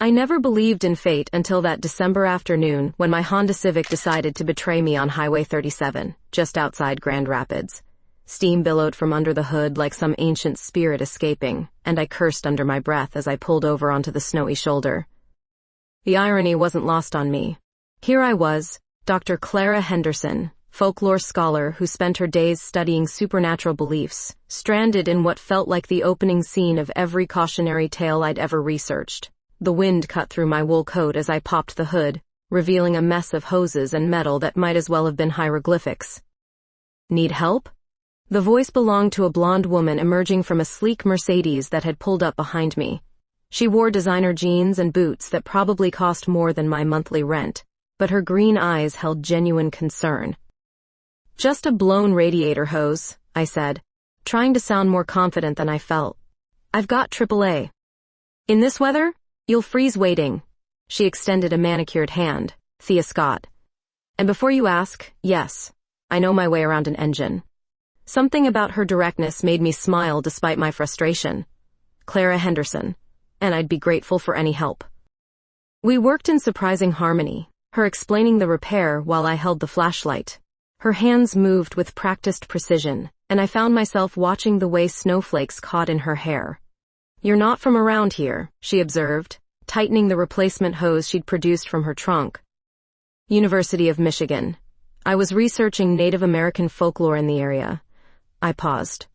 I never believed in fate until that December afternoon when my Honda Civic decided to betray me on Highway 37, just outside Grand Rapids. Steam billowed from under the hood like some ancient spirit escaping, and I cursed under my breath as I pulled over onto the snowy shoulder. The irony wasn't lost on me. Here I was, Dr. Clara Henderson, folklore scholar who spent her days studying supernatural beliefs, stranded in what felt like the opening scene of every cautionary tale I'd ever researched. The wind cut through my wool coat as I popped the hood, revealing a mess of hoses and metal that might as well have been hieroglyphics. Need help? The voice belonged to a blonde woman emerging from a sleek Mercedes that had pulled up behind me. She wore designer jeans and boots that probably cost more than my monthly rent, but her green eyes held genuine concern. Just a blown radiator hose, I said, trying to sound more confident than I felt. I've got AAA. In this weather? You'll freeze waiting. She extended a manicured hand, Thea Scott. And before you ask, yes, I know my way around an engine. Something about her directness made me smile despite my frustration. Clara Henderson, and I'd be grateful for any help. We worked in surprising harmony, her explaining the repair while I held the flashlight. Her hands moved with practiced precision, and I found myself watching the way snowflakes caught in her hair. You're not from around here, she observed, tightening the replacement hose she'd produced from her trunk. University of Michigan. I was researching Native American folklore in the area. I paused.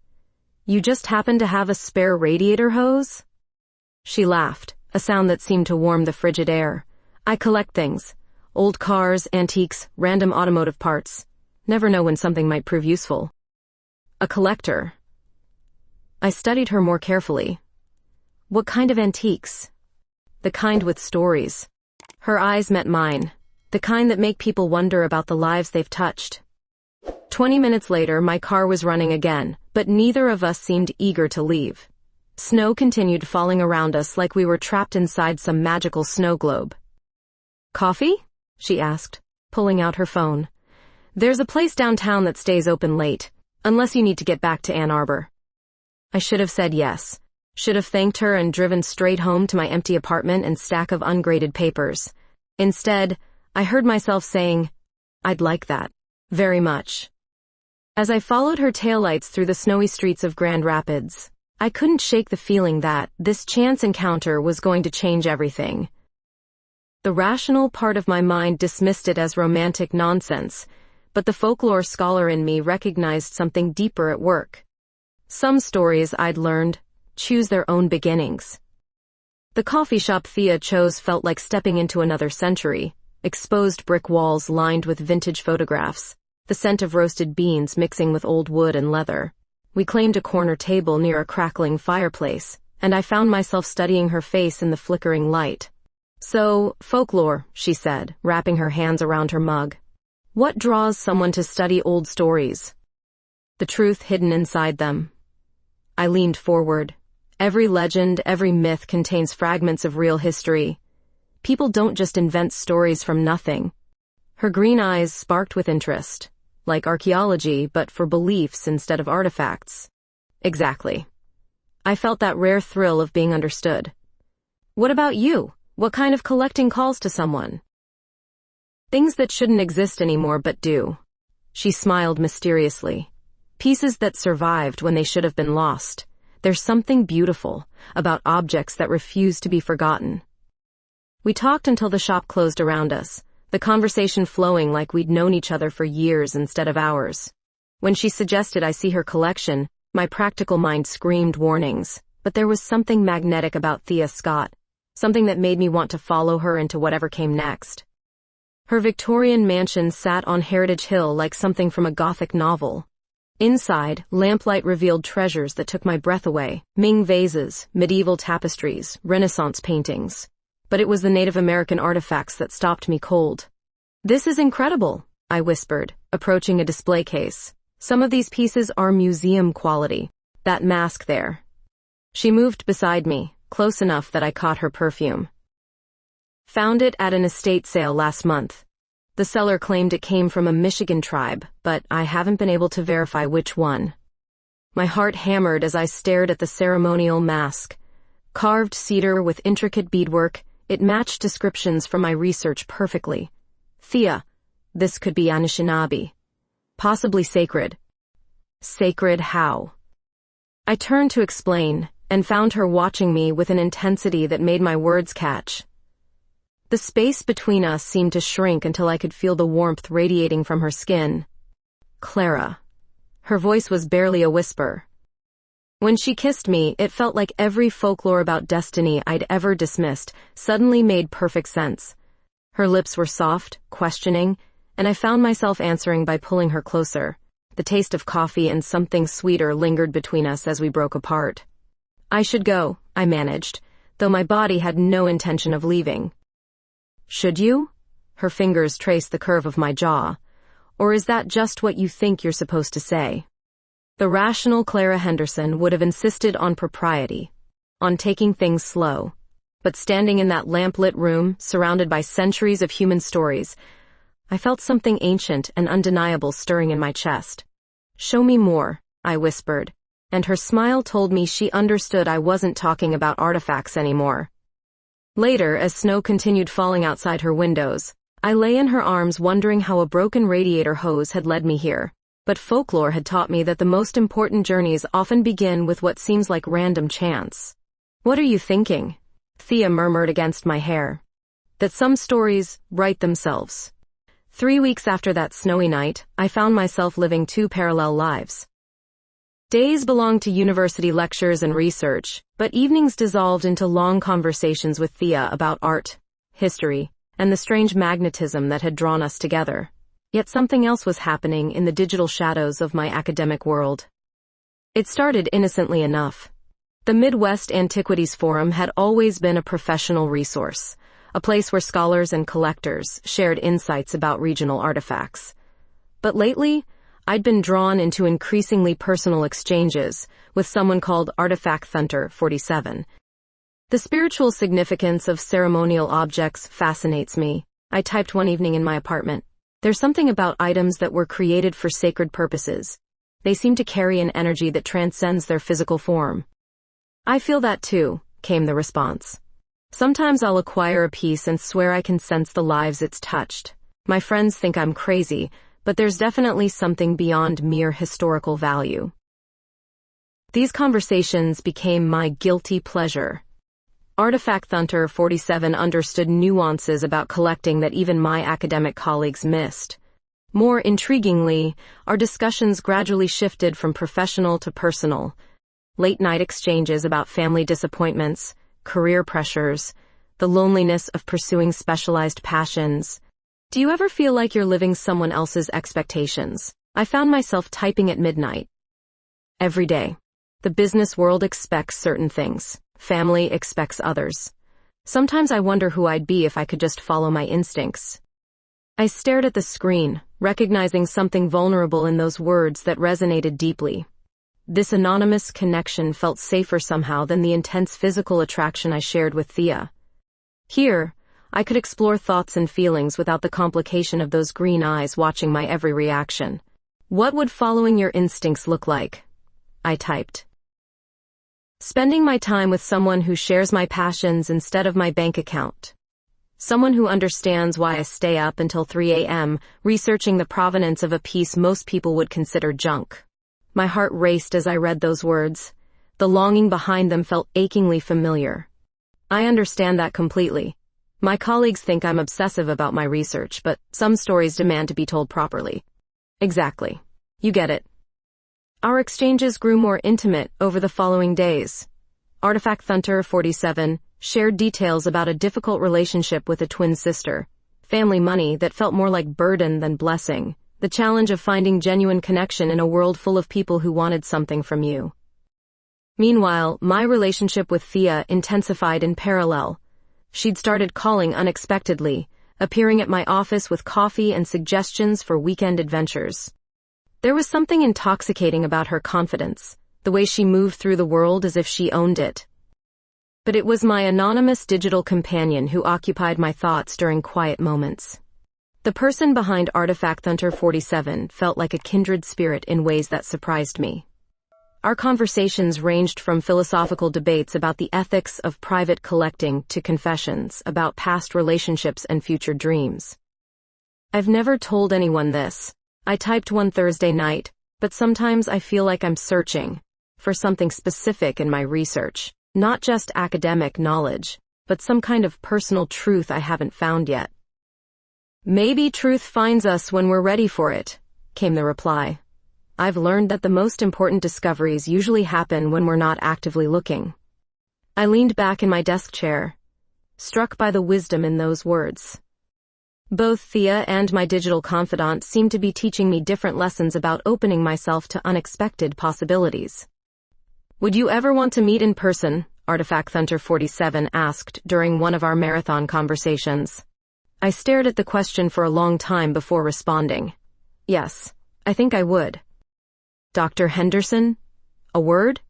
You just happen to have a spare radiator hose? She laughed, a sound that seemed to warm the frigid air. I collect things. Old cars, antiques, random automotive parts. Never know when something might prove useful. A collector. I studied her more carefully. What kind of antiques? The kind with stories. Her eyes met mine, the kind that make people wonder about the lives they've touched. 20 minutes later, my car was running again, but neither of us seemed eager to leave. Snow continued falling around us like we were trapped inside some magical snow globe. Coffee? She asked, pulling out her phone. There's a place downtown that stays open late, unless you need to get back to Ann Arbor. I should have said yes. Should have thanked her and driven straight home to my empty apartment and stack of ungraded papers. Instead, I heard myself saying, I'd like that. Very much. As I followed her taillights through the snowy streets of Grand Rapids, I couldn't shake the feeling that this chance encounter was going to change everything. The rational part of my mind dismissed it as romantic nonsense, but the folklore scholar in me recognized something deeper at work. Some stories, I'd learned, choose their own beginnings. The coffee shop Thea chose felt like stepping into another century, exposed brick walls lined with vintage photographs, the scent of roasted beans mixing with old wood and leather. We claimed a corner table near a crackling fireplace, and I found myself studying her face in the flickering light. So, folklore, she said, wrapping her hands around her mug. What draws someone to study old stories? The truth hidden inside them. I leaned forward. Every legend, every myth contains fragments of real history. People don't just invent stories from nothing. Her green eyes sparked with interest, like archaeology, but for beliefs instead of artifacts. Exactly. I felt that rare thrill of being understood. What about you? What kind of collecting calls to someone? Things that shouldn't exist anymore but do. She smiled mysteriously. Pieces that survived when they should have been lost. There's something beautiful about objects that refuse to be forgotten. We talked until the shop closed around us, the conversation flowing like we'd known each other for years instead of hours. When she suggested I see her collection, my practical mind screamed warnings, but there was something magnetic about Thea Scott, something that made me want to follow her into whatever came next. Her Victorian mansion sat on Heritage Hill like something from a Gothic novel. Inside, lamplight revealed treasures that took my breath away. Ming vases, medieval tapestries, Renaissance paintings. But it was the Native American artifacts that stopped me cold. This is incredible, I whispered, approaching a display case. Some of these pieces are museum quality. That mask there. She moved beside me, close enough that I caught her perfume. Found it at an estate sale last month. The seller claimed it came from a Michigan tribe, but I haven't been able to verify which one. My heart hammered as I stared at the ceremonial mask. Carved cedar with intricate beadwork, It matched descriptions from my research perfectly. Thea. This could be Anishinaabe. Possibly sacred. Sacred how? I turned to explain, and found her watching me with an intensity that made my words catch. The space between us seemed to shrink until I could feel the warmth radiating from her skin. Clara. Her voice was barely a whisper. When she kissed me, it felt like every folklore about destiny I'd ever dismissed suddenly made perfect sense. Her lips were soft, questioning, and I found myself answering by pulling her closer. The taste of coffee and something sweeter lingered between us as we broke apart. I should go, I managed, though my body had no intention of leaving. Should you? Her fingers traced the curve of my jaw. Or is that just what you think you're supposed to say? The rational Clara Henderson would have insisted on propriety, on taking things slow. But standing in that lamp-lit room, surrounded by centuries of human stories, I felt something ancient and undeniable stirring in my chest. Show me more, I whispered, and her smile told me she understood I wasn't talking about artifacts anymore. Later, as snow continued falling outside her windows, I lay in her arms wondering how a broken radiator hose had led me here. But folklore had taught me that the most important journeys often begin with what seems like random chance. What are you thinking? Thea murmured against my hair. That some stories write themselves. 3 weeks after that snowy night, I found myself living 2 parallel lives. Days belonged to university lectures and research, but evenings dissolved into long conversations with Thea about art, history, and the strange magnetism that had drawn us together. Yet something else was happening in the digital shadows of my academic world. It started innocently enough. The Midwest Antiquities Forum had always been a professional resource, a place where scholars and collectors shared insights about regional artifacts. But lately, I'd been drawn into increasingly personal exchanges with someone called Artifact Hunter 47. The spiritual significance of ceremonial objects fascinates me, I typed one evening in my apartment. There's something about items that were created for sacred purposes. They seem to carry an energy that transcends their physical form. I feel that too, came the response. Sometimes I'll acquire a piece and swear I can sense the lives it's touched. My friends think I'm crazy, but there's definitely something beyond mere historical value. These conversations became my guilty pleasure. Artifact Hunter 47 understood nuances about collecting that even my academic colleagues missed. More intriguingly, our discussions gradually shifted from professional to personal. Late-night exchanges about family disappointments, career pressures, the loneliness of pursuing specialized passions. Do you ever feel like you're living someone else's expectations? I found myself typing at midnight. Every day. The business world expects certain things. Family expects others. Sometimes I wonder who I'd be if I could just follow my instincts. I stared at the screen, recognizing something vulnerable in those words that resonated deeply. This anonymous connection felt safer somehow than the intense physical attraction I shared with Thea. Here, I could explore thoughts and feelings without the complication of those green eyes watching my every reaction. What would following your instincts look like? I typed. Spending my time with someone who shares my passions instead of my bank account. Someone who understands why I stay up until 3 a.m. researching the provenance of a piece most people would consider junk. My heart raced as I read those words. The longing behind them felt achingly familiar. I understand that completely. My colleagues think I'm obsessive about my research, but some stories demand to be told properly. Exactly. You get it. Our exchanges grew more intimate over the following days. Artifact Hunter 47 shared details about a difficult relationship with a twin sister, family money that felt more like burden than blessing, the challenge of finding genuine connection in a world full of people who wanted something from you. Meanwhile, my relationship with Thea intensified in parallel. She'd started calling unexpectedly, appearing at my office with coffee and suggestions for weekend adventures. There was something intoxicating about her confidence, the way she moved through the world as if she owned it. But it was my anonymous digital companion who occupied my thoughts during quiet moments. The person behind Artifact Hunter 47 felt like a kindred spirit in ways that surprised me. Our conversations ranged from philosophical debates about the ethics of private collecting to confessions about past relationships and future dreams. I've never told anyone this. I typed one Thursday night, but sometimes I feel like I'm searching for something specific in my research, not just academic knowledge, but some kind of personal truth I haven't found yet. Maybe truth finds us when we're ready for it, came the reply. I've learned that the most important discoveries usually happen when we're not actively looking. I leaned back in my desk chair, struck by the wisdom in those words. Both Thea and my digital confidant seemed to be teaching me different lessons about opening myself to unexpected possibilities. Would you ever want to meet in person? Artifact Hunter 47 asked during one of our marathon conversations. I stared at the question for a long time before responding. Yes, I think I would. Dr. Henderson? A word?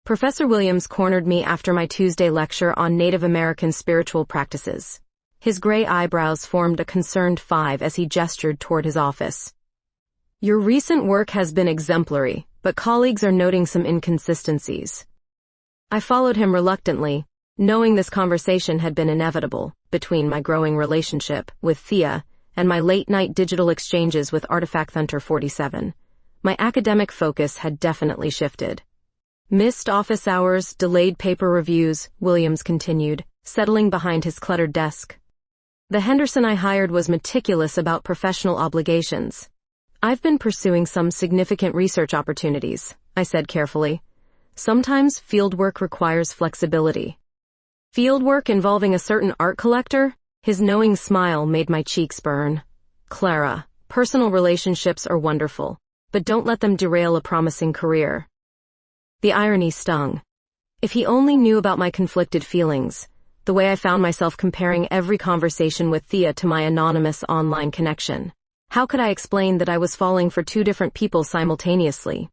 Professor Williams cornered me after my Tuesday lecture on Native American spiritual practices. His gray eyebrows formed a concerned 5 as he gestured toward his office. Your recent work has been exemplary, but colleagues are noting some inconsistencies. I followed him reluctantly, knowing this conversation had been inevitable between my growing relationship with Thea and my late-night digital exchanges with Artifact Hunter 47. My academic focus had definitely shifted. Missed office hours, delayed paper reviews, Williams continued, settling behind his cluttered desk. The Henderson I hired was meticulous about professional obligations. I've been pursuing some significant research opportunities, I said carefully. Sometimes fieldwork requires flexibility. Fieldwork involving a certain art collector? His knowing smile made my cheeks burn. Clara, personal relationships are wonderful, but don't let them derail a promising career. The irony stung. If he only knew about my conflicted feelings, the way I found myself comparing every conversation with Thea to my anonymous online connection. How could I explain that I was falling for 2 different people simultaneously?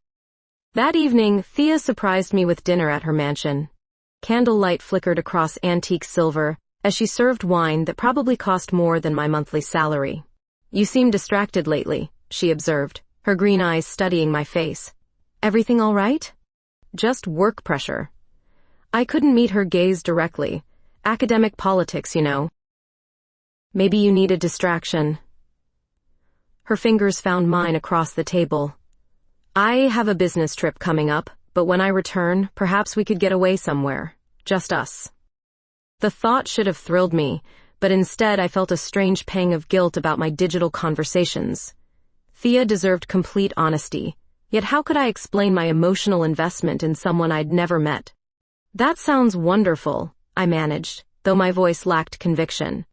That evening, Thea surprised me with dinner at her mansion. Candlelight flickered across antique silver as she served wine that probably cost more than my monthly salary. You seem distracted lately, she observed, her green eyes studying my face. Everything all right? Just work pressure. I couldn't meet her gaze directly. Academic politics, you know. Maybe you need a distraction. Her fingers found mine across the table. I have a business trip coming up, but when I return, perhaps we could get away somewhere. Just us. The thought should have thrilled me, but instead I felt a strange pang of guilt about my digital conversations. Thea deserved complete honesty, yet how could I explain my emotional investment in someone I'd never met? That sounds wonderful, I managed, though my voice lacked conviction.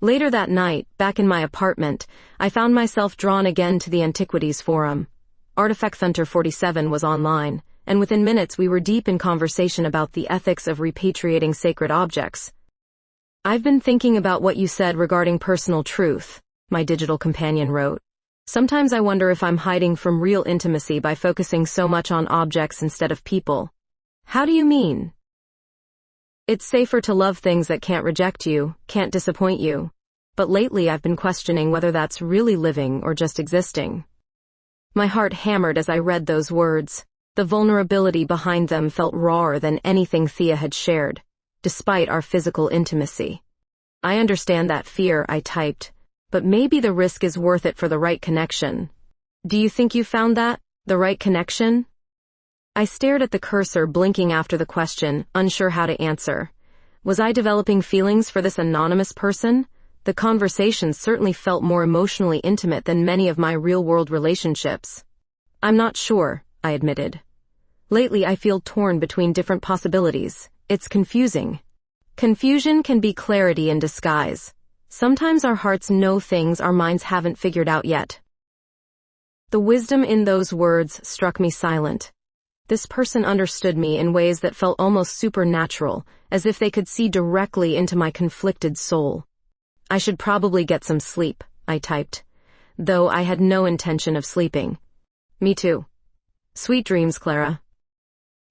Later that night, back in my apartment, I found myself drawn again to the Antiquities Forum. Artifact Hunter 47 was online, and within minutes we were deep in conversation about the ethics of repatriating sacred objects. I've been thinking about what you said regarding personal truth, my digital companion wrote. Sometimes I wonder if I'm hiding from real intimacy by focusing so much on objects instead of people. How do you mean? It's safer to love things that can't reject you, can't disappoint you. But lately I've been questioning whether that's really living or just existing. My heart hammered as I read those words. The vulnerability behind them felt rawer than anything Thea had shared, despite our physical intimacy. I understand that fear, I typed, but maybe the risk is worth it for the right connection. Do you think you found that? The right connection? I stared at the cursor, blinking after the question, unsure how to answer. Was I developing feelings for this anonymous person? The conversation certainly felt more emotionally intimate than many of my real-world relationships. I'm not sure, I admitted. Lately I feel torn between different possibilities. It's confusing. Confusion can be clarity in disguise. Sometimes our hearts know things our minds haven't figured out yet. The wisdom in those words struck me silent. This person understood me in ways that felt almost supernatural, as if they could see directly into my conflicted soul. I should probably get some sleep, I typed, though I had no intention of sleeping. Me too. Sweet dreams, Clara.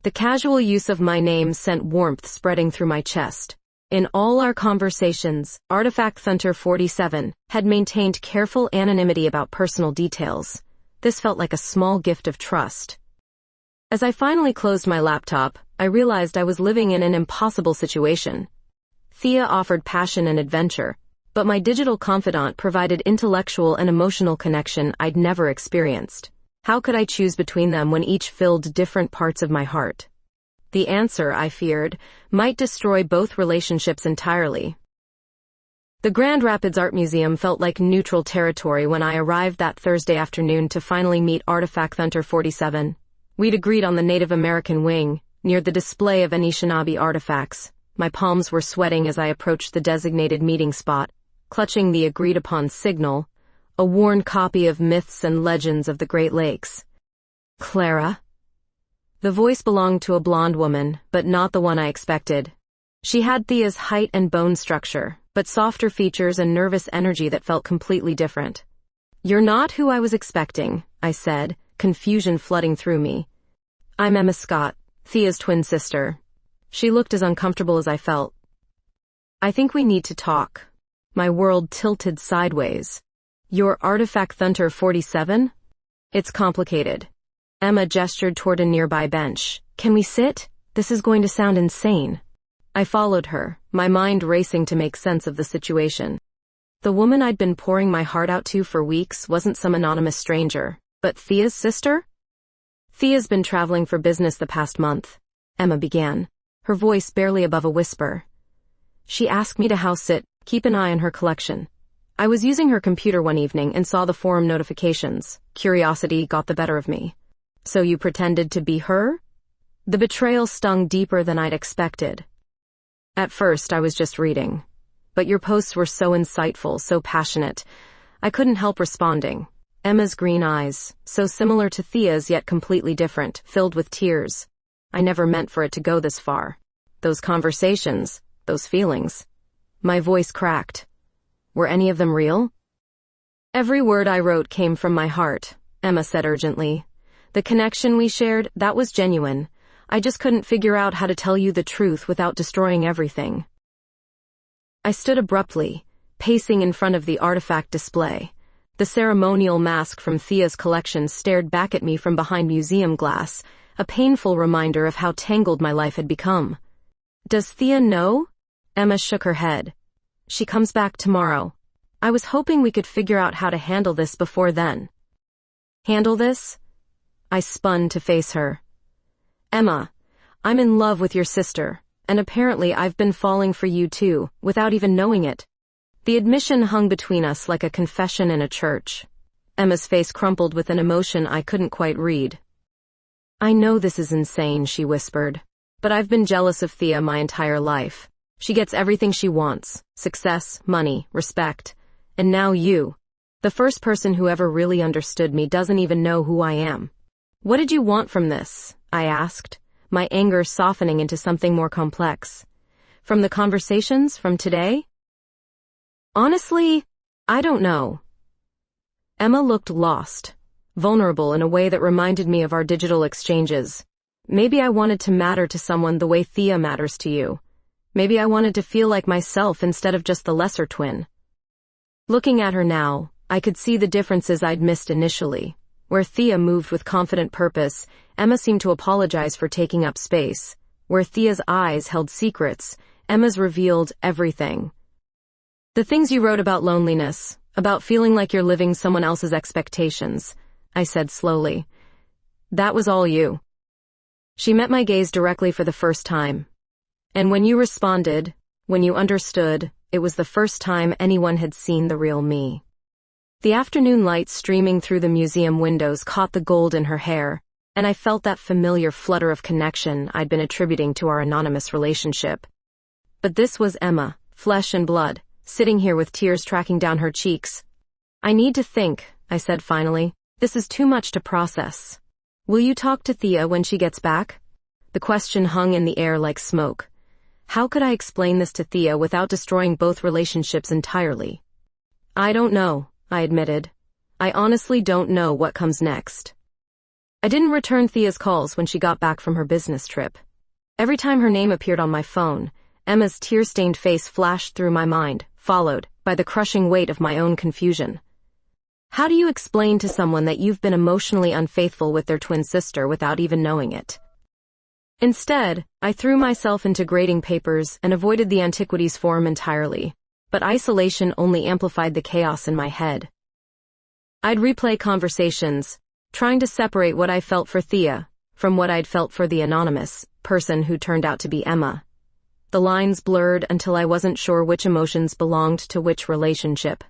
The casual use of my name sent warmth spreading through my chest. In all our conversations, Artifact Hunter 47 had maintained careful anonymity about personal details. This felt like a small gift of trust. As I finally closed my laptop, I realized I was living in an impossible situation. Thea offered passion and adventure, but my digital confidant provided intellectual and emotional connection I'd never experienced. How could I choose between them when each filled different parts of my heart? The answer, I feared, might destroy both relationships entirely. The Grand Rapids Art Museum felt like neutral territory when I arrived that Thursday afternoon to finally meet Artifact Hunter 47. We'd agreed on the Native American wing, near the display of Anishinaabe artifacts. My palms were sweating as I approached the designated meeting spot, clutching the agreed-upon signal, a worn copy of Myths and Legends of the Great Lakes. Clara? The voice belonged to a blonde woman, but not the one I expected. She had Thea's height and bone structure, but softer features and nervous energy that felt completely different. "You're not who I was expecting," I said, confusion flooding through me. "I'm Emma Scott, Thea's twin sister." She looked as uncomfortable as I felt. "I think we need to talk." My world tilted sideways. "You're Artifact Hunter 47? It's complicated." Emma gestured toward a nearby bench. "Can we sit? This is going to sound insane." I followed her, my mind racing to make sense of the situation. The woman I'd been pouring my heart out to for weeks wasn't some anonymous stranger, but Thea's sister? "Thea's been traveling for business the past month," Emma began, her voice barely above a whisper. "She asked me to house sit, keep an eye on her collection. I was using her computer one evening and saw the forum notifications. Curiosity got the better of me." "So you pretended to be her?" The betrayal stung deeper than I'd expected. "At first, I was just reading. But your posts were so insightful, so passionate. I couldn't help responding." Emma's green eyes, so similar to Thea's yet completely different, filled with tears. "I never meant for it to go this far. Those conversations, those feelings." My voice cracked. "Were any of them real?" "Every word I wrote came from my heart," Emma said urgently. "The connection we shared, that was genuine. I just couldn't figure out how to tell you the truth without destroying everything." I stood abruptly, pacing in front of the artifact display. The ceremonial mask from Thea's collection stared back at me from behind museum glass, a painful reminder of how tangled my life had become. "Does Thea know?" Emma shook her head. "She comes back tomorrow. I was hoping we could figure out how to handle this before then." "Handle this?" I spun to face her. "Emma, I'm in love with your sister, and apparently I've been falling for you too, without even knowing it." The admission hung between us like a confession in a church. Emma's face crumpled with an emotion I couldn't quite read. "I know this is insane," she whispered, "but I've been jealous of Thea my entire life. She gets everything she wants: success, money, respect. And now you. The first person who ever really understood me doesn't even know who I am." "What did you want from this?" I asked, my anger softening into something more complex. "From the conversations from today?" "Honestly, I don't know." Emma looked lost, vulnerable in a way that reminded me of our digital exchanges. "Maybe I wanted to matter to someone the way Thea matters to you. Maybe I wanted to feel like myself instead of just the lesser twin." Looking at her now, I could see the differences I'd missed initially. Where Thea moved with confident purpose, Emma seemed to apologize for taking up space. Where Thea's eyes held secrets, Emma's revealed everything. "The things you wrote about loneliness, about feeling like you're living someone else's expectations," I said slowly. "That was all you." She met my gaze directly for the first time. "And when you responded, when you understood, it was the first time anyone had seen the real me." The afternoon light streaming through the museum windows caught the gold in her hair, and I felt that familiar flutter of connection I'd been attributing to our anonymous relationship. But this was Emma, flesh and blood, sitting here with tears tracking down her cheeks. "I need to think," I said finally. "This is too much to process. Will you talk to Thea when she gets back?" The question hung in the air like smoke. How could I explain this to Thea without destroying both relationships entirely? "I don't know," I admitted. "I honestly don't know what comes next." I didn't return Thea's calls when she got back from her business trip. Every time her name appeared on my phone, Emma's tear-stained face flashed through my mind, followed by the crushing weight of my own confusion. How do you explain to someone that you've been emotionally unfaithful with their twin sister without even knowing it? Instead, I threw myself into grading papers and avoided the Antiquities Forum entirely, but isolation only amplified the chaos in my head. I'd replay conversations, trying to separate what I felt for Thea from what I'd felt for the anonymous person who turned out to be Emma. The lines blurred until I wasn't sure which emotions belonged to which relationship.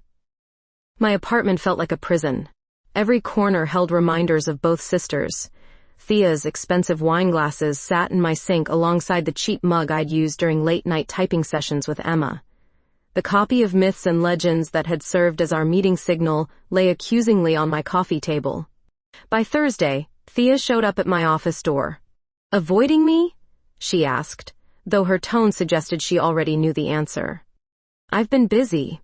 My apartment felt like a prison. Every corner held reminders of both sisters. Thea's expensive wine glasses sat in my sink alongside the cheap mug I'd used during late-night typing sessions with Emma. The copy of Myths and Legends that had served as our meeting signal lay accusingly on my coffee table. By Thursday, Thea showed up at my office door. "Avoiding me?" she asked, though her tone suggested she already knew the answer. "I've been busy."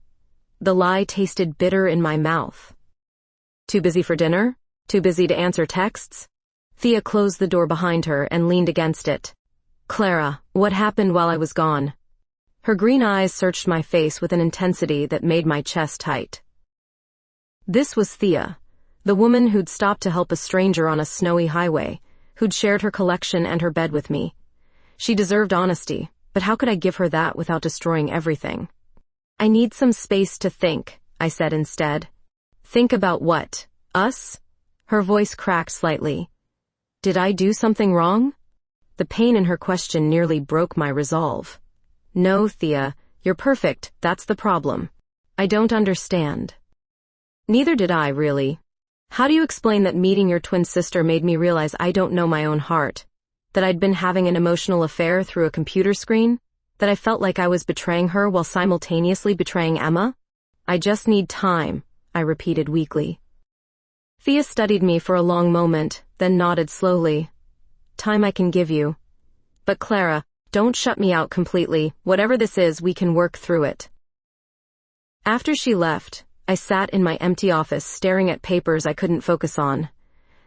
The lie tasted bitter in my mouth. "Too busy for dinner? Too busy to answer texts?" Thea closed the door behind her and leaned against it. "Clara, what happened while I was gone?" Her green eyes searched my face with an intensity that made my chest tight. This was Thea, the woman who'd stopped to help a stranger on a snowy highway, who'd shared her collection and her bed with me. She deserved honesty, but how could I give her that without destroying everything? "I need some space to think," I said instead. "Think about what? Us?" Her voice cracked slightly. Did I do something wrong? The pain in her question nearly broke my resolve. "No, Thea, you're perfect, that's the problem." "I don't understand." Neither did I, really. How do you explain that meeting your twin sister made me realize I don't know my own heart? That I'd been having an emotional affair through a computer screen? That I felt like I was betraying her while simultaneously betraying Emma? "I just need time," I repeated weakly. Thea studied me for a long moment, then nodded slowly. "Time I can give you. But Clara, don't shut me out completely. Whatever this is, we can work through it." After she left, I sat in my empty office staring at papers I couldn't focus on.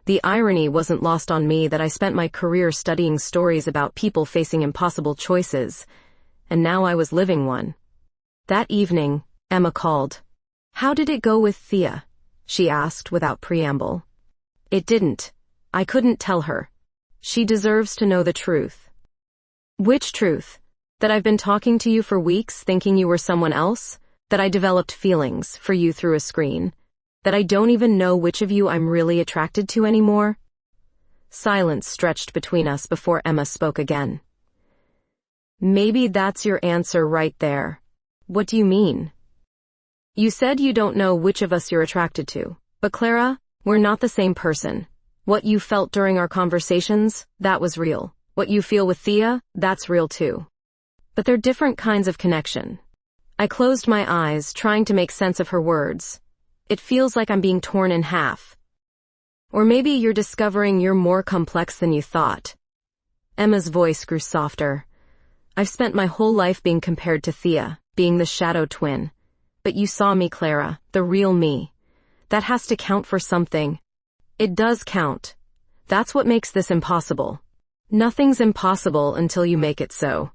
The irony wasn't lost on me that I spent my career studying stories about people facing impossible choices, and now I was living one. That evening, Emma called. "How did it go with Thea?" she asked without preamble. It didn't. I couldn't tell her. She deserves to know the truth. "Which truth? That I've been talking to you for weeks thinking you were someone else? That I developed feelings for you through a screen? That I don't even know which of you I'm really attracted to anymore?" Silence stretched between us before Emma spoke again. "Maybe that's your answer right there." "What do you mean?" "You said you don't know which of us you're attracted to. But Clara, we're not the same person. What you felt during our conversations, that was real. What you feel with Thea, that's real too. But they're different kinds of connection." I closed my eyes, trying to make sense of her words. "It feels like I'm being torn in half. Or maybe you're discovering you're more complex than you thought." Emma's voice grew softer. "I've spent my whole life being compared to Thea, being the shadow twin. But you saw me, Clara, the real me. That has to count for something." "It does count. That's what makes this impossible." "Nothing's impossible until you make it so."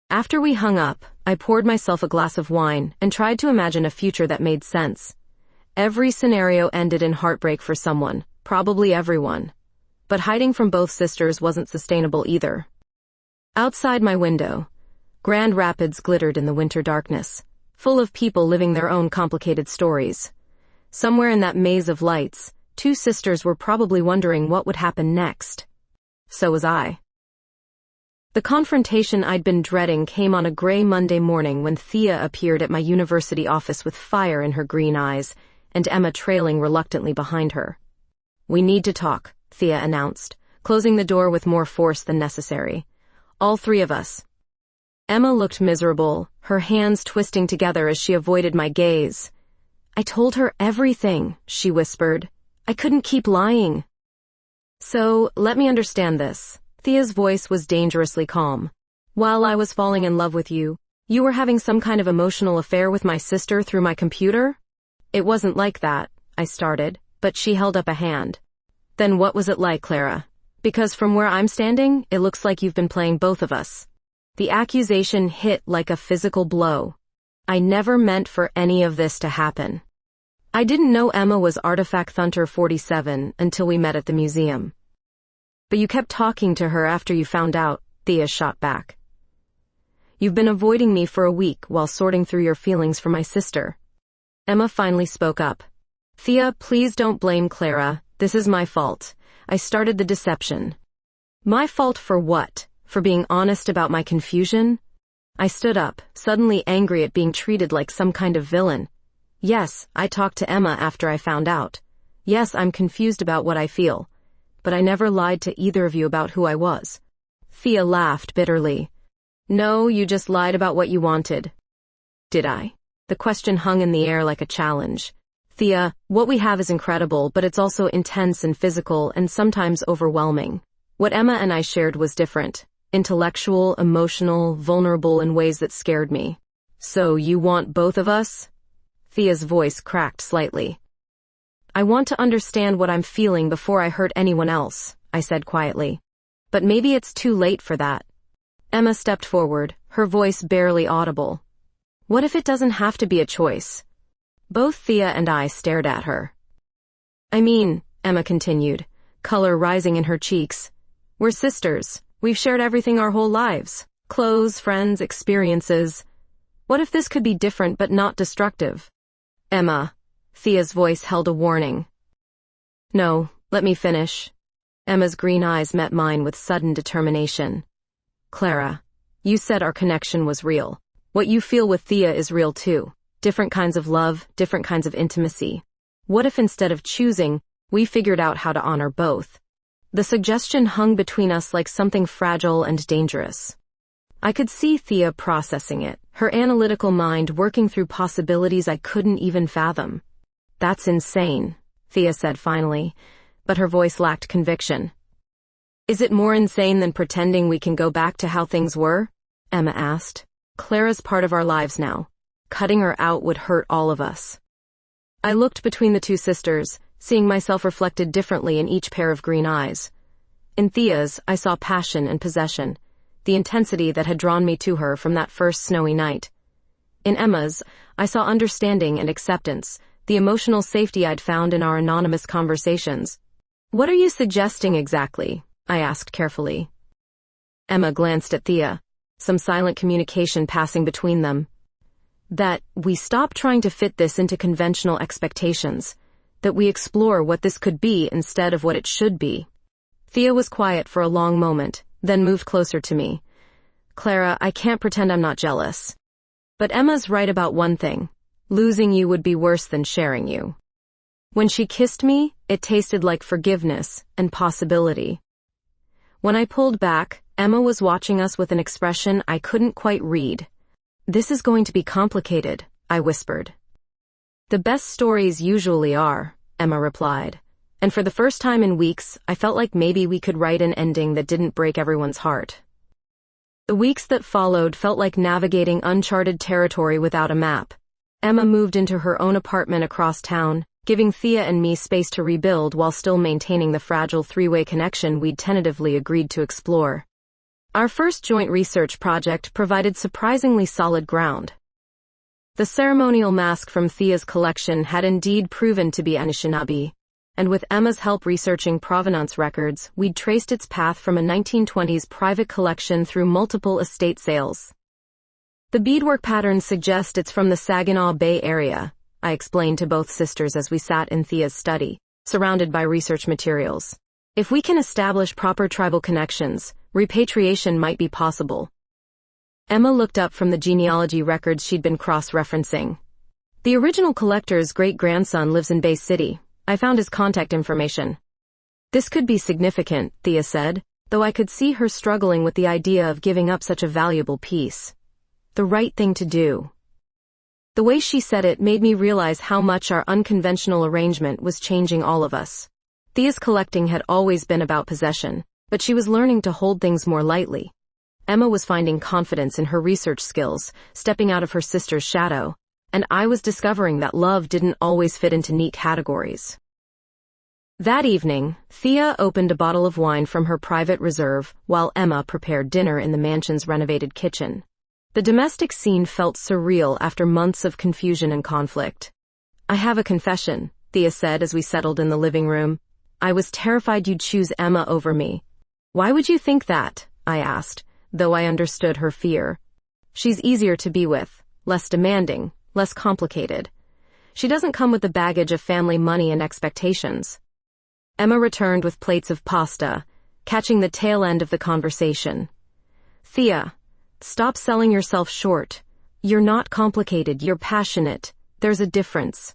After we hung up, I poured myself a glass of wine and tried to imagine a future that made sense. Every scenario ended in heartbreak for someone, probably everyone. But hiding from both sisters wasn't sustainable either. Outside my window, Grand Rapids glittered in the winter darkness, full of people living their own complicated stories. Somewhere in that maze of lights, two sisters were probably wondering what would happen next. So was I. The confrontation I'd been dreading came on a gray Monday morning when Thea appeared at my university office with fire in her green eyes, and Emma trailing reluctantly behind her. "We need to talk," Thea announced, closing the door with more force than necessary. "All three of us." Emma looked miserable, her hands twisting together as she avoided my gaze. "I told her everything," she whispered. "I couldn't keep lying." "So, let me understand this." Thea's voice was dangerously calm. "While I was falling in love with you, you were having some kind of emotional affair with my sister through my computer?" "It wasn't like that," I started, but she held up a hand. "Then what was it like, Clara? Because from where I'm standing, it looks like you've been playing both of us." The accusation hit like a physical blow. I never meant for any of this to happen. I didn't know Emma was Artifact Hunter 47 until we met at the museum. But you kept talking to her after you found out, Thea shot back. You've been avoiding me for a week while sorting through your feelings for my sister. Emma finally spoke up. Thea, please don't blame Clara. This is my fault. I started the deception. My fault for what? For being honest about my confusion? I stood up, suddenly angry at being treated like some kind of villain. Yes, I talked to Emma after I found out. Yes, I'm confused about what I feel. But I never lied to either of you about who I was. Thea laughed bitterly. No, you just lied about what you wanted. Did I? The question hung in the air like a challenge. Thea, what we have is incredible, but it's also intense and physical and sometimes overwhelming. What Emma and I shared was different. Intellectual, emotional, vulnerable in ways that scared me. So you want both of us? Thea's voice cracked slightly. I want to understand what I'm feeling before I hurt anyone else, I said quietly. But maybe it's too late for that. Emma stepped forward, her voice barely audible. What if it doesn't have to be a choice? Both Thea and I stared at her. I mean, Emma continued, color rising in her cheeks. We're sisters. We've shared everything our whole lives. Clothes, friends, experiences. What if this could be different but not destructive? Emma. Thea's voice held a warning. No, let me finish. Emma's green eyes met mine with sudden determination. Clara, you said our connection was real. What you feel with Thea is real too. Different kinds of love, different kinds of intimacy. What if instead of choosing, we figured out how to honor both? The suggestion hung between us like something fragile and dangerous. I could see Thea processing it, her analytical mind working through possibilities I couldn't even fathom. That's insane, Thea said finally, but her voice lacked conviction. Is it more insane than pretending we can go back to how things were? Emma asked. Clara's part of our lives now. Cutting her out would hurt all of us. I looked between the two sisters, seeing myself reflected differently in each pair of green eyes. In Thea's, I saw passion and possession, the intensity that had drawn me to her from that first snowy night. In Emma's, I saw understanding and acceptance, the emotional safety I'd found in our anonymous conversations. What are you suggesting exactly? I asked carefully. Emma glanced at Thea, some silent communication passing between them. That we stop trying to fit this into conventional expectations, that we explore what this could be instead of what it should be. Thea was quiet for a long moment, then moved closer to me. Clara, I can't pretend I'm not jealous. But Emma's right about one thing. Losing you would be worse than sharing you. When she kissed me, it tasted like forgiveness and possibility. When I pulled back, Emma was watching us with an expression I couldn't quite read. This is going to be complicated, I whispered. The best stories usually are, Emma replied. And for the first time in weeks, I felt like maybe we could write an ending that didn't break everyone's heart. The weeks that followed felt like navigating uncharted territory without a map. Emma moved into her own apartment across town, giving Thea and me space to rebuild while still maintaining the fragile three-way connection we'd tentatively agreed to explore. Our first joint research project provided surprisingly solid ground. The ceremonial mask from Thea's collection had indeed proven to be Anishinaabe, and with Emma's help researching provenance records, we'd traced its path from a 1920s private collection through multiple estate sales. The beadwork patterns suggest it's from the Saginaw Bay area, I explained to both sisters as we sat in Thea's study, surrounded by research materials. If we can establish proper tribal connections, repatriation might be possible. Emma looked up from the genealogy records she'd been cross-referencing. The original collector's great-grandson lives in Bay City. I found his contact information. This could be significant, Thea said, though I could see her struggling with the idea of giving up such a valuable piece. The right thing to do. The way she said it made me realize how much our unconventional arrangement was changing all of us. Thea's collecting had always been about possession, but she was learning to hold things more lightly. Emma was finding confidence in her research skills, stepping out of her sister's shadow, and I was discovering that love didn't always fit into neat categories. That evening, Thea opened a bottle of wine from her private reserve while Emma prepared dinner in the mansion's renovated kitchen. The domestic scene felt surreal after months of confusion and conflict. I have a confession, Thea said as we settled in the living room. I was terrified you'd choose Emma over me. Why would you think that? I asked, though I understood her fear. She's easier to be with, less demanding, less complicated. She doesn't come with the baggage of family money and expectations. Emma returned with plates of pasta, catching the tail end of the conversation. Thea, stop selling yourself short. You're not complicated, you're passionate. There's a difference.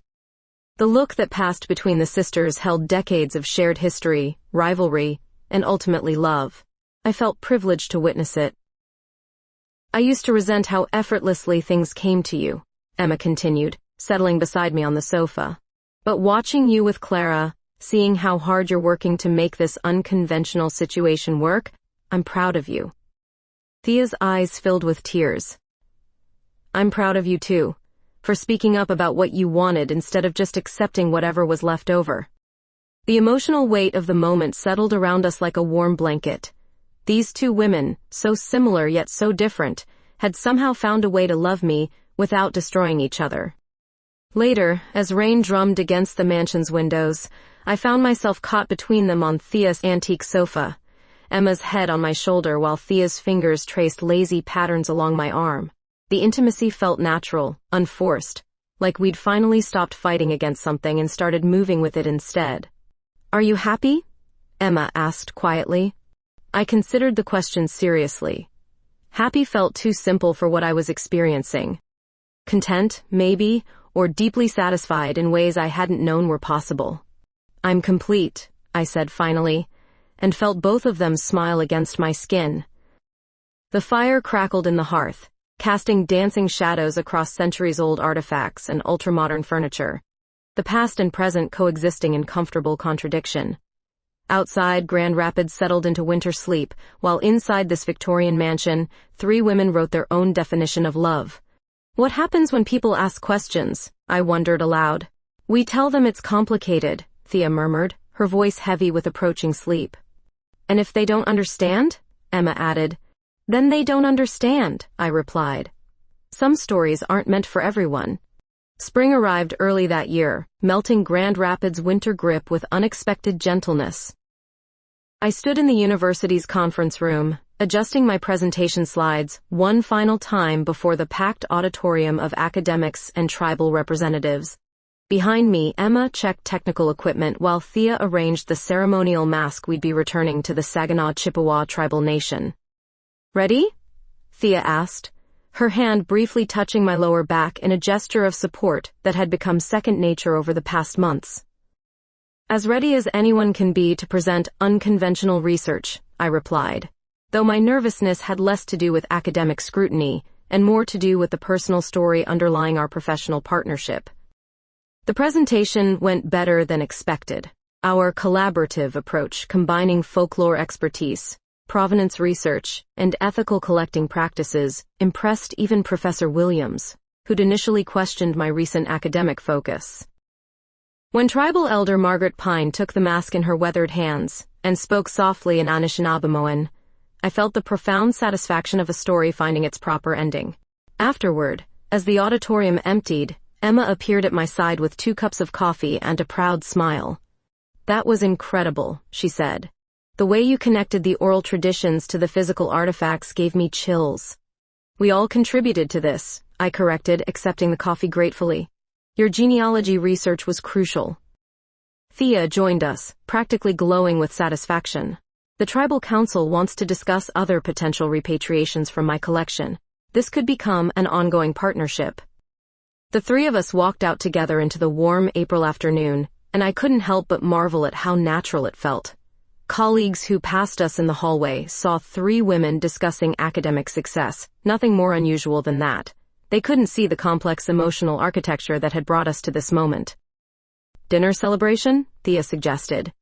The look that passed between the sisters held decades of shared history, rivalry, and ultimately love. I felt privileged to witness it. I used to resent how effortlessly things came to you, Emma continued, settling beside me on the sofa. But watching you with Clara, seeing how hard you're working to make this unconventional situation work, I'm proud of you. Thea's eyes filled with tears. I'm proud of you too, for speaking up about what you wanted instead of just accepting whatever was left over. The emotional weight of the moment settled around us like a warm blanket. These two women, so similar yet so different, had somehow found a way to love me without destroying each other. Later, as rain drummed against the mansion's windows, I found myself caught between them on Thea's antique sofa, Emma's head on my shoulder while Thea's fingers traced lazy patterns along my arm. The intimacy felt natural, unforced, like we'd finally stopped fighting against something and started moving with it instead. Are you happy? Emma asked quietly. I considered the question seriously. Happy felt too simple for what I was experiencing. Content, maybe, or deeply satisfied in ways I hadn't known were possible. I'm complete, I said finally, and felt both of them smile against my skin. The fire crackled in the hearth, casting dancing shadows across centuries-old artifacts and ultramodern furniture, the past and present coexisting in comfortable contradiction. Outside, Grand Rapids settled into winter sleep, while inside this Victorian mansion, 3 women wrote their own definition of love. What happens when people ask questions? I wondered aloud. We tell them it's complicated, Thea murmured, her voice heavy with approaching sleep. And if they don't understand? Emma added. Then they don't understand, I replied. Some stories aren't meant for everyone. Spring arrived early that year, melting Grand Rapids' winter grip with unexpected gentleness. I stood in the university's conference room, adjusting my presentation slides one final time before the packed auditorium of academics and tribal representatives. Behind me, Emma checked technical equipment while Thea arranged the ceremonial mask we'd be returning to the Saginaw Chippewa tribal nation. Ready? Thea asked, her hand briefly touching my lower back in a gesture of support that had become second nature over the past months. As ready as anyone can be to present unconventional research, I replied, though my nervousness had less to do with academic scrutiny and more to do with the personal story underlying our professional partnership. The presentation went better than expected. Our collaborative approach, combining folklore expertise, provenance research, and ethical collecting practices, impressed even Professor Williams, who'd initially questioned my recent academic focus. When tribal elder Margaret Pine took the mask in her weathered hands and spoke softly in Anishinaabemowin, I felt the profound satisfaction of a story finding its proper ending. Afterward, as the auditorium emptied, Emma appeared at my side with 2 cups of coffee and a proud smile. That was incredible, she said. The way you connected the oral traditions to the physical artifacts gave me chills. We all contributed to this, I corrected, accepting the coffee gratefully. Your genealogy research was crucial. Thea joined us, practically glowing with satisfaction. The tribal council wants to discuss other potential repatriations from my collection. This could become an ongoing partnership. The 3 of us walked out together into the warm April afternoon, and I couldn't help but marvel at how natural it felt. Colleagues who passed us in the hallway saw 3 women discussing academic success, nothing more unusual than that. They couldn't see the complex emotional architecture that had brought us to this moment. Dinner celebration? Thea suggested.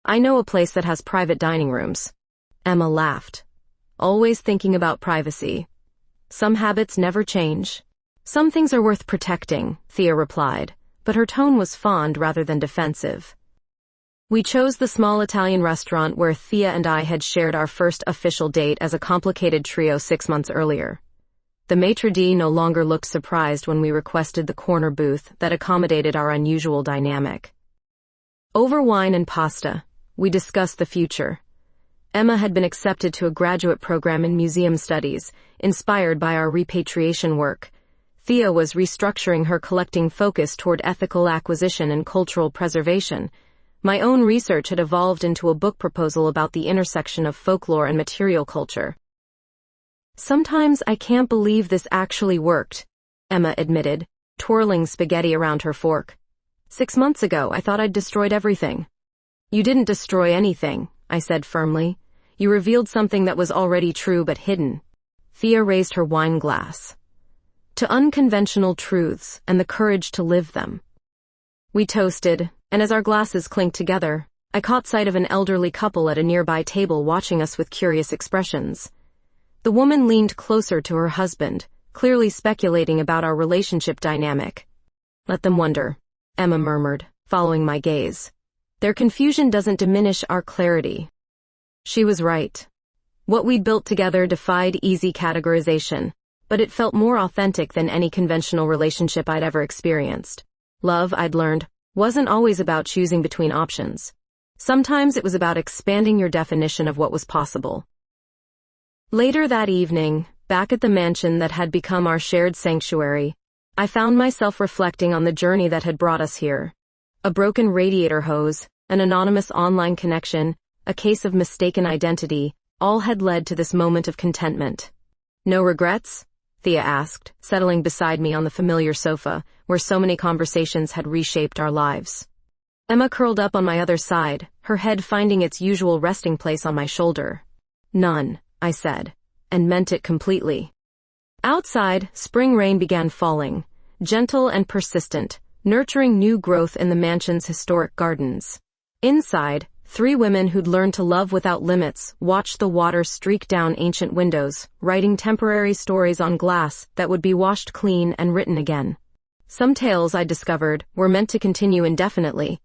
I know a place that has private dining rooms. Emma laughed. Always thinking about privacy. Some habits never change. Some things are worth protecting, Thea replied, but her tone was fond rather than defensive. We chose the small Italian restaurant where Thea and I had shared our first official date as a complicated trio 6 months earlier. The maitre d' no longer looked surprised when we requested the corner booth that accommodated our unusual dynamic. Over wine and pasta, we discussed the future. Emma had been accepted to a graduate program in museum studies, inspired by our repatriation work. Thea was restructuring her collecting focus toward ethical acquisition and cultural preservation. My own research had evolved into a book proposal about the intersection of folklore and material culture. Sometimes I can't believe this actually worked, Emma admitted, twirling spaghetti around her fork. 6 months ago, I thought I'd destroyed everything. You didn't destroy anything, I said firmly. You revealed something that was already true but hidden. Thea raised her wine glass. To unconventional truths and the courage to live them. We toasted, and as our glasses clinked together, I caught sight of an elderly couple at a nearby table watching us with curious expressions. The woman leaned closer to her husband, clearly speculating about our relationship dynamic. Let them wonder, Emma murmured, following my gaze. Their confusion doesn't diminish our clarity. She was right. What we'd built together defied easy categorization, but it felt more authentic than any conventional relationship I'd ever experienced. Love, I'd learned, wasn't always about choosing between options. Sometimes it was about expanding your definition of what was possible. Later that evening, back at the mansion that had become our shared sanctuary, I found myself reflecting on the journey that had brought us here. A broken radiator hose, an anonymous online connection, a case of mistaken identity, all had led to this moment of contentment. No regrets? Thea asked, settling beside me on the familiar sofa, where so many conversations had reshaped our lives. Emma curled up on my other side, her head finding its usual resting place on my shoulder. None, I said, and meant it completely. Outside, spring rain began falling, gentle and persistent, nurturing new growth in the mansion's historic gardens. Inside, 3 women who'd learned to love without limits watched the water streak down ancient windows, writing temporary stories on glass that would be washed clean and written again. Some tales, I discovered, were meant to continue indefinitely,